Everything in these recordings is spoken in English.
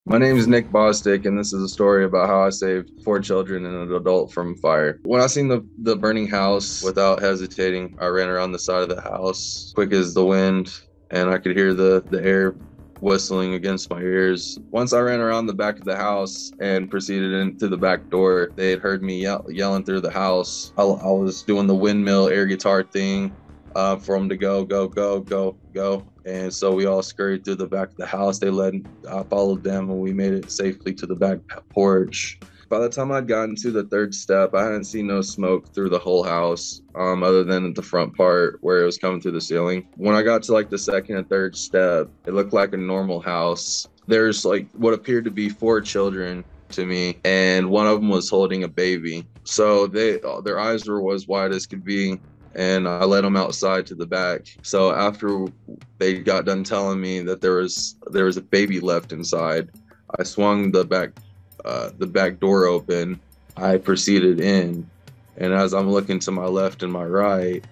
My name is Nick Bostic, and this is a story about how I saved four children and an adult from fire. When I seen the burning house, without hesitating, I ran around the side of the house, quick as the wind, and I could hear the air whistling against my ears. Once I ran around the back of the house and proceeded into the back door, they had heard me yelling through the house. I was doing the windmill air guitar thing, for them to go, go, go, go, go. And so we all scurried through the back of the house. I followed them, and we made it safely to the back porch. By the time I'd gotten to the third step, I hadn't seen no smoke through the whole house, other than at the front part where it was coming through the ceiling. When I got to like the second and third step, it looked like a normal house. There's like what appeared to be four children to me, and one of them was holding a baby. So their eyes were as wide as could be, and I led them outside to the back. So after they got done telling me that there was a baby left inside, I swung the back door open. I proceeded in, and as I'm looking to my left and my right,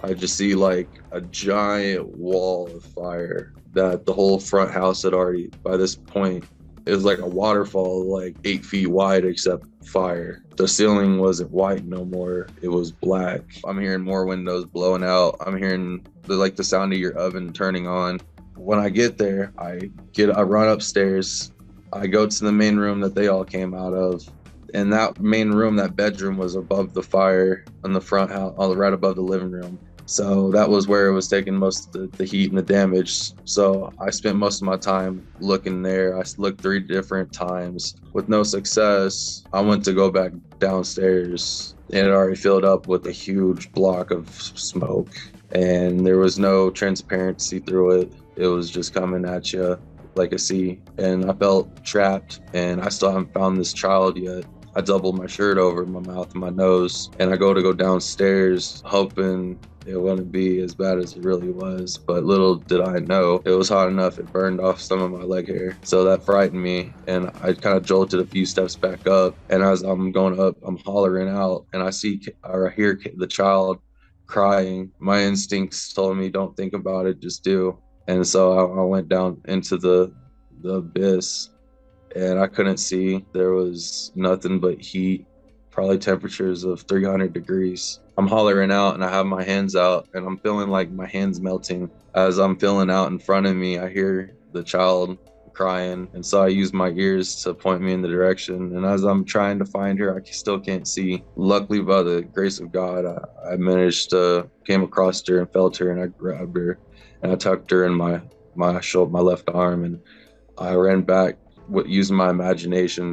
I just see like a giant wall of fire that the whole front house had already, by this point, it was like a waterfall, like 8 feet wide, except fire. The ceiling wasn't white no more. It was black. I'm hearing more windows blowing out. I'm hearing the sound of your oven turning on. When I get there, I run upstairs. I go to the main room that they all came out of. And that main room, that bedroom, was above the fire on the front house, right above the living room. So that was where it was taking most of the heat and the damage. So I spent most of my time looking there. I looked 3 different times with no success. I went to go back downstairs, and it already filled up with a huge block of smoke, and there was no transparency through it. It was just coming at you like a sea, and I felt trapped, and I still haven't found this child yet. I doubled my shirt over my mouth and my nose, and I go downstairs hoping it wouldn't be as bad as it really was. But little did I know, it was hot enough, it burned off some of my leg hair. So that frightened me, and I kind of jolted a few steps back up. And as I'm going up, I'm hollering out, and I hear the child crying. My instincts told me, don't think about it, just do. And so I went down into the abyss, and I couldn't see. There was nothing but heat, probably temperatures of 300 degrees. I'm hollering out, and I have my hands out, and I'm feeling like my hands melting. As I'm feeling out in front of me, I hear the child crying, and so I use my ears to point me in the direction. And as I'm trying to find her, I still can't see. Luckily, by the grace of God, I managed to came across her and felt her, and I grabbed her, and I tucked her in my shoulder, my left arm, and I ran back using my imagination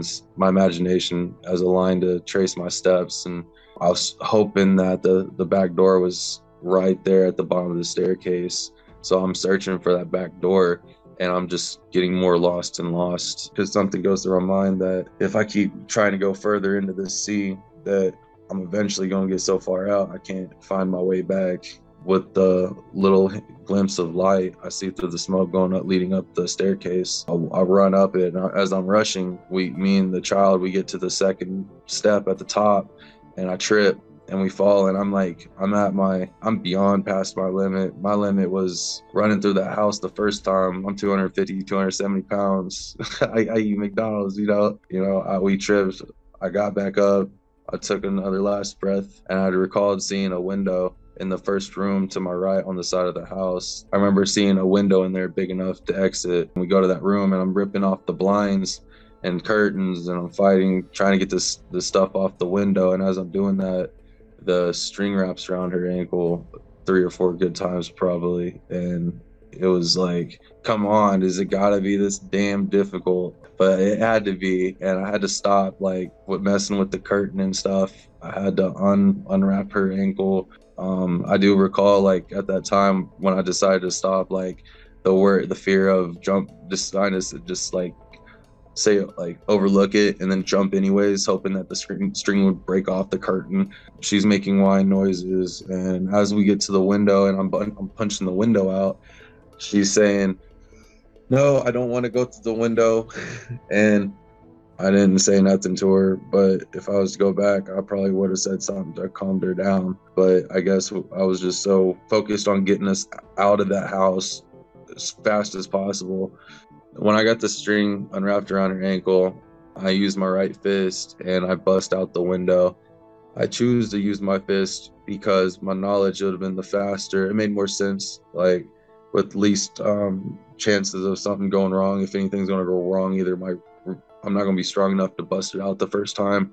as a line to trace my steps. And I was hoping that the back door was right there at the bottom of the staircase. So I'm searching for that back door, and I'm just getting more lost and lost, because something goes through my mind that if I keep trying to go further into this sea, that I'm eventually going to get so far out I can't find my way back. With the little glimpse of light I see through the smoke going up, leading up the staircase, I run up it. And as I'm rushing, me and the child, we get to the second step at the top, and I trip and we fall. And I'm beyond past my limit. My limit was running through that house the first time. I'm 250, 270 pounds. I eat McDonald's, we tripped. I got back up. I took another last breath, and I recalled seeing a window in the first room to my right on the side of the house. I remember seeing a window in there big enough to exit. We go to that room, and I'm ripping off the blinds and curtains, and I'm trying to get this stuff off the window. And as I'm doing that, the string wraps around her ankle 3 or 4 good times probably. And it was like, come on, does it gotta be this damn difficult? But it had to be, and I had to stop with messing with the curtain and stuff. I had to unwrap her ankle. I do recall at that time when I decided to stop, the fear of jump, just trying to just say overlook it and then jump anyways, hoping that the string would break off the curtain. She's making whine noises, and as we get to the window and I'm punching the window out, she's saying, "No, I don't want to go through the window." And I didn't say nothing to her, but if I was to go back, I probably would have said something to calm her down. But I guess I was just so focused on getting us out of that house as fast as possible When I got the string unwrapped around her ankle, I used my right fist and I bust out the window. I choose to use my fist because my knowledge would have been the faster. It made more sense, like with least chances of something going wrong. If anything's going to go wrong, I'm not going to be strong enough to bust it out the first time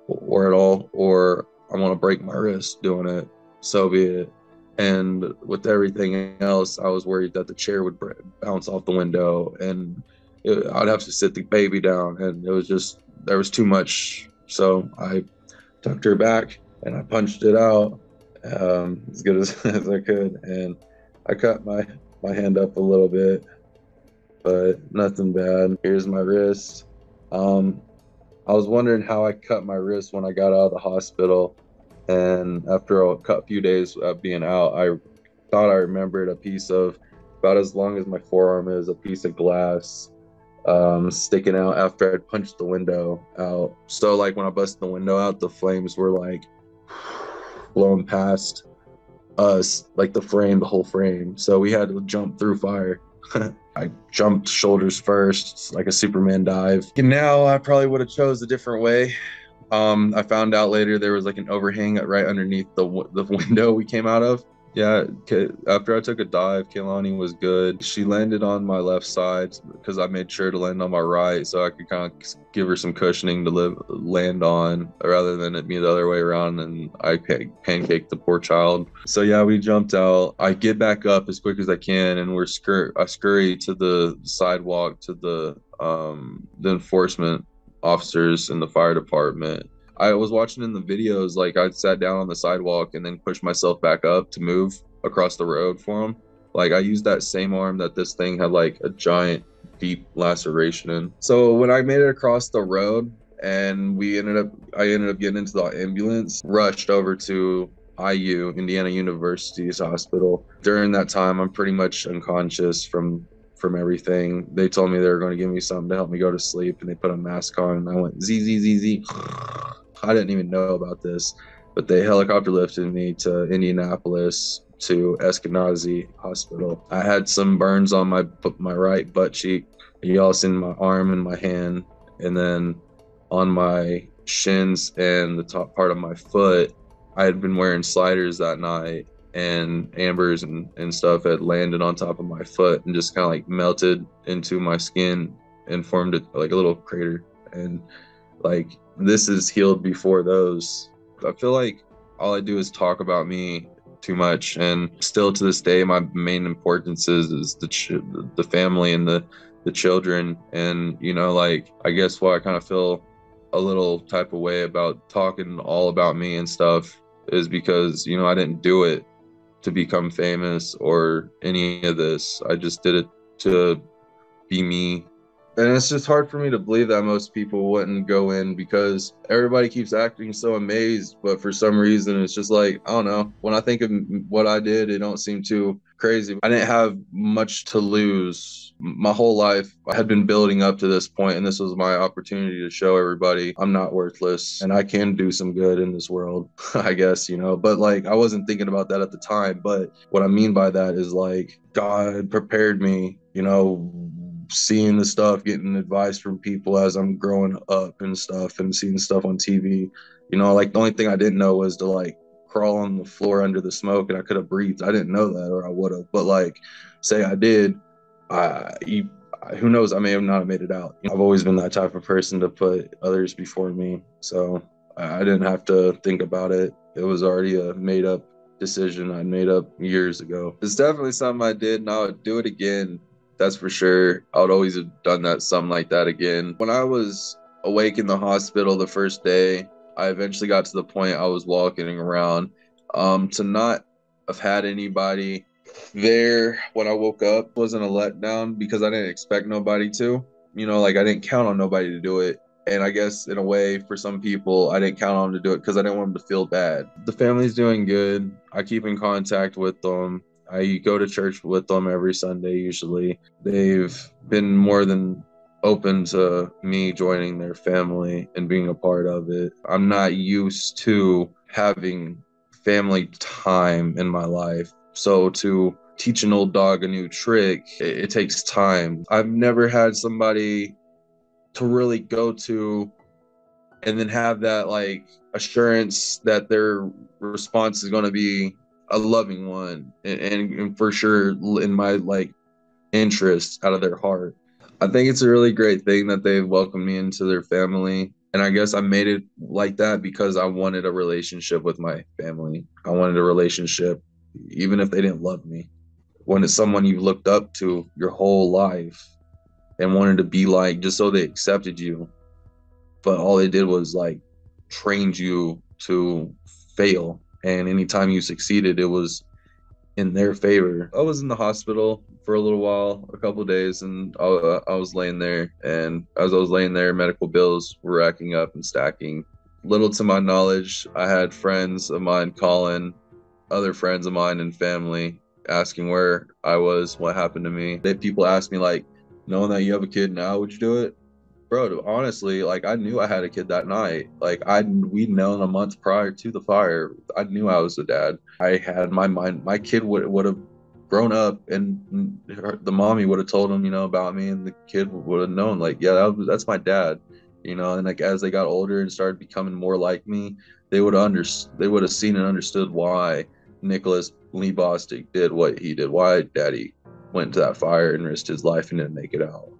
or at all, or I want to break my wrist doing it. So be it. And with everything else, I was worried that the chair would bounce off the window and I'd have to sit the baby down. And it was just, there was too much. So I tucked her back and I punched it out as good as I could. And I cut my hand up a little bit, but nothing bad. Here's my wrist. Um, I was wondering how I cut my wrist when I got out of the hospital. And after a few days of being out, I thought I remembered a piece of about as long as my forearm is, a piece of glass sticking out after I'd punched the window out. So like when I busted the window out, the flames were like blowing past us, like the whole frame. So we had to jump through fire. I jumped shoulders first, like a Superman dive. And now I probably would have chose a different way. I found out later there was like an overhang right underneath the window we came out of. Yeah, after I took a dive, Kaylani was good. She landed on my left side because I made sure to land on my right so I could kind of give her some cushioning to land on rather than it be the other way around and I pancaked the poor child. So yeah, we jumped out. I get back up as quick as I can and I scurry to the sidewalk to the enforcement officers in the fire department. I was watching in the videos, like I sat down on the sidewalk and then pushed myself back up to move across the road for them. Like I used that same arm that this thing had like a giant deep laceration in. So when I made it across the road and I ended up getting into the ambulance, rushed over to IU, Indiana University's hospital. During that time, I'm pretty much unconscious from everything. They told me they were going to give me something to help me go to sleep, and they put a mask on, and I went z z z z. I didn't even know about this, but they helicopter lifted me to Indianapolis to Eskenazi Hospital. I had some burns on my right butt cheek, y'all seen my arm and my hand, and then on my shins and the top part of my foot. I had been wearing sliders that night, and ambers and stuff had landed on top of my foot and just kind of like melted into my skin and formed like a little crater. And like this is healed before those. I feel like all I do is talk about me too much, and still to this day my main importance is the family and the children. And you know, like I guess why I kind of feel a little type of way about talking all about me and stuff is because, you know, I didn't do it to become famous or any of this. I just did it to be me. And it's just hard for me to believe that most people wouldn't go in because everybody keeps acting so amazed, but for some reason it's just like, I don't know. When I think of what I did, it don't seem too crazy. I didn't have much to lose. My whole life I had been building up to this point, and this was my opportunity to show everybody I'm not worthless and I can do some good in this world, I guess, you know. But like I wasn't thinking about that at the time. But what I mean by that is like God prepared me, you know, seeing the stuff, getting advice from people as I'm growing up and stuff, and seeing stuff on TV. You know, like the only thing I didn't know was to like crawl on the floor under the smoke, and I could have breathed. I didn't know that, or I would have. But like, say I did, you, who knows? I may have not made it out. You know, I've always been that type of person to put others before me, so I didn't have to think about it. It was already a made up decision I made up years ago. It's definitely something I did, and I would do it again. That's for sure. I would always have done that, something like that again. When I was awake in the hospital the first day, I eventually got to the point I was walking around. To not have had anybody there when I woke up wasn't a letdown because I didn't expect nobody to. You know, like I didn't count on nobody to do it. And I guess in a way, for some people, I didn't count on them to do it because I didn't want them to feel bad. The family's doing good. I keep in contact with them. I go to church with them every Sunday usually. They've been more than open to me joining their family and being a part of it. I'm not used to having family time in my life. So to teach an old dog a new trick, it takes time. I've never had somebody to really go to and then have that like assurance that their response is going to be a loving one, and for sure in my like interest out of their heart. I think it's a really great thing that they've welcomed me into their family. And I guess I made it like that because I wanted a relationship with my family. I wanted a relationship, even if they didn't love me. When it's someone you looked up to your whole life and wanted to be like, just so they accepted you. But all they did was like trained you to fail. And anytime you succeeded, it was in their favor. I was in the hospital for a little while, a couple of days, and I was laying there. And as I was laying there, medical bills were racking up and stacking. Little to my knowledge, I had friends of mine calling, other friends of mine and family asking where I was, what happened to me. People ask me like, knowing that you have a kid now, would you do it? Bro, honestly, like I knew I had a kid that night. Like we'd known a month prior to the fire. I knew I was the dad. I had my mind. My kid would have grown up, and the mommy would have told him, about me, and the kid would have known, like, yeah, that's my dad. And like as they got older and started becoming more like me, they would have seen and understood why Nicholas Lee Bostic did what he did. Why Daddy went to that fire and risked his life and didn't make it out.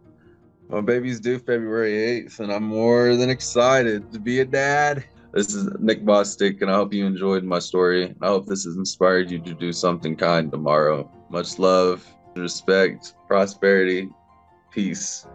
My baby's due February 8th, and I'm more than excited to be a dad. This is Nick Bostic, and I hope you enjoyed my story. I hope this has inspired you to do something kind tomorrow. Much love, respect, prosperity, peace.